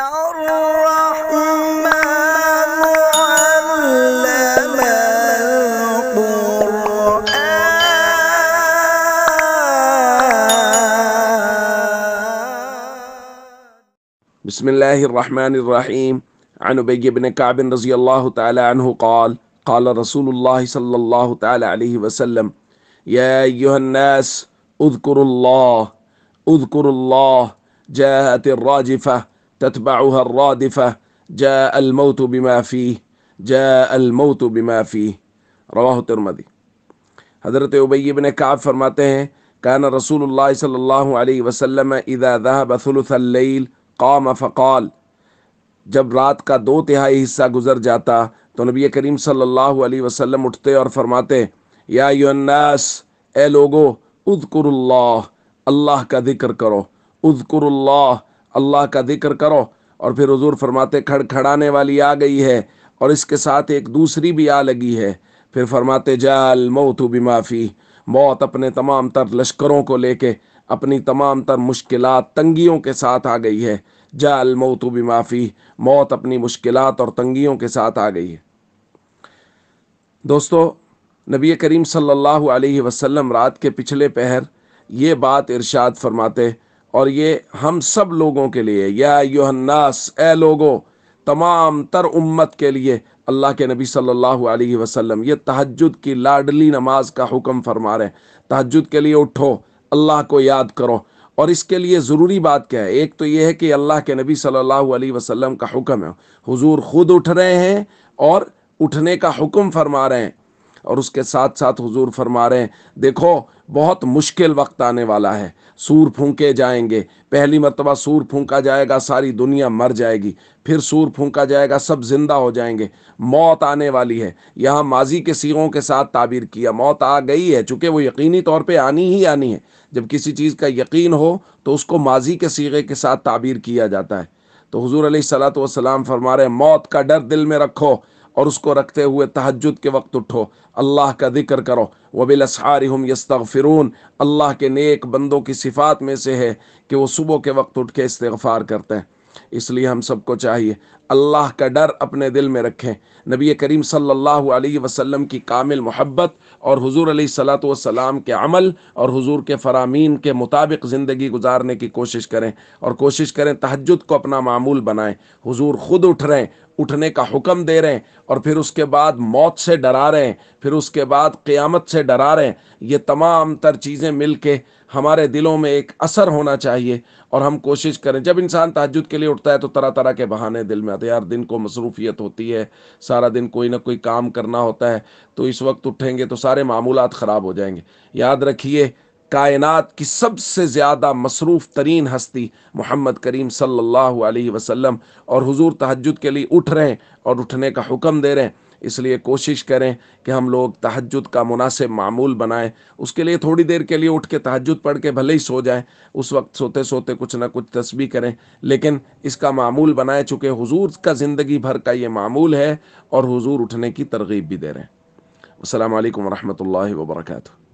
الرحمن علم القرآن. بسم الله الرحمن الرحيم. عن أبي بن كعب رضي الله تعالى عنه قال قال رسول الله صلى الله تعالى عليه وسلم يا أيها الناس اذكروا الله جاءت الراجفة تتبعها الرادفة جاء الموت بما فيه رواہ ترمذی۔ حضرت ابی بن کعب فرماتے ہیں کان رسول اللہ صلی اللہ علیہ وسلم اذا ذهب ثلث اللیل قام فقال، جب رات کا 2/3 حصہ گزر جاتا تو نبی کریم صلی اللہ علیہ وسلم اٹھتے اور فرماتے یا ایھا الناس، اے لوگو، اذکروا اللہ، اللہ کا ذکر کرو، اذکروا اللہ، اللہ کا ذکر کرو۔ اور پھر حضور فرماتے کھڑکھڑانے والی آ گئی ہے اور اس کے ساتھ ایک دوسری بھی آ لگی ہے۔ پھر فرماتے جاء الموت بما فیہ، موت اپنے تمام تر لشکروں کو لے کے، اپنی تمام تر مشکلات تنگیوں کے ساتھ آ گئی ہے۔ جاء الموت بما فیہ، موت اپنی مشکلات اور تنگیوں کے ساتھ آ گئی ہے۔ دوستو، نبی کریم صلی اللہ علیہ وسلم رات کے پچھلے پہر یہ بات ارشاد فرماتے، اور یہ ہم سب لوگوں کے لیے، یا ایھا الناس، اے لوگو، تمام تر امت کے لیے اللہ کے نبی صلی اللہ علیہ وسلم یہ تہجد کی لاڈلی نماز کا حکم فرما رہے ہیں۔ تہجد کے لیے اٹھو، اللہ کو یاد کرو۔ اور اس کے لیے ضروری بات کیا ہے؟ ایک تو یہ ہے کہ اللہ کے نبی صلی اللہ علیہ وسلم کا حکم ہے، حضور خود اٹھ رہے ہیں اور اٹھنے کا حکم فرما رہے ہیں، اور اس کے ساتھ ساتھ حضور فرما رہے ہیں دیکھو بہت مشکل وقت آنے والا ہے، سور پھونکے جائیں گے، پہلی مرتبہ سور پھونکا جائے گا ساری دنیا مر جائے گی، پھر سور پھونکا جائے گا سب زندہ ہو جائیں گے، موت آنے والی ہے۔ یہاں ماضی کے صیغوں کے ساتھ تعبیر کیا، موت آ گئی ہے، چونکہ وہ یقینی طور پہ آنی ہی آنی ہے۔ جب کسی چیز کا یقین ہو تو اس کو ماضی کے صیغے کے ساتھ تعبیر کیا جاتا ہے۔ تو حضور علیہ الصلوۃ والسلام فرما رہے ہیں موت کا ڈر دل میں رکھو، اور اس کو رکھتے ہوئے تہجد کے وقت اٹھو، اللہ کا ذکر کرو۔ وبالاسحار هم یستغفرون، اللہ کے نیک بندوں کی صفات میں سے ہے کہ وہ صبح کے وقت اٹھ کے استغفار کرتے ہیں۔ اس لیے ہم سب کو چاہیے اللہ کا ڈر اپنے دل میں رکھیں، نبی کریم صلی اللہ علیہ وسلم کی کامل محبت اور حضور علیہ الصلوۃ والسلام کے عمل اور حضور کے فرامین کے مطابق زندگی گزارنے کی کوشش کریں، اور کوشش کریں تہجد کو اپنا معمول بنائیں۔ حضور خود اٹھ رہے ہیں، اٹھنے کا حکم دے رہے ہیں، اور پھر اس کے بعد موت سے ڈرا رہے ہیں، پھر اس کے بعد قیامت سے ڈرا رہے ہیں۔ یہ تمام تر چیزیں مل کے ہمارے دلوں میں ایک اثر ہونا چاہیے، اور ہم کوشش کریں۔ جب انسان تہجد کے لیے اٹھتا ہے تو طرح طرح کے بہانے دل میں آتے ہیں، یار دن کو مصروفیت ہوتی ہے، سارا دن کوئی نہ کوئی کام کرنا ہوتا ہے، تو اس وقت اٹھیں گے تو سارے معمولات خراب ہو جائیں گے۔ یاد رکھیے کائنات کی سب سے زیادہ مصروف ترین ہستی محمد کریم صلی اللہ علیہ وسلم، اور حضور تہجد کے لیے اٹھ رہے ہیں اور اٹھنے کا حکم دے رہے ہیں۔ اس لیے کوشش کریں کہ ہم لوگ تہجد کا مناسب معمول بنائیں۔ اس کے لیے تھوڑی دیر کے لیے اٹھ کے تہجد پڑھ کے بھلے ہی سو جائیں، اس وقت سوتے سوتے کچھ نہ کچھ تسبیح کریں، لیکن اس کا معمول بنائیں، چونکہ حضور کا زندگی بھر کا یہ معمول ہے، اور حضور اٹھنے کی ترغیب بھی دے رہے ہیں۔ السلام علیکم ورحمۃ اللہ وبرکاتہ۔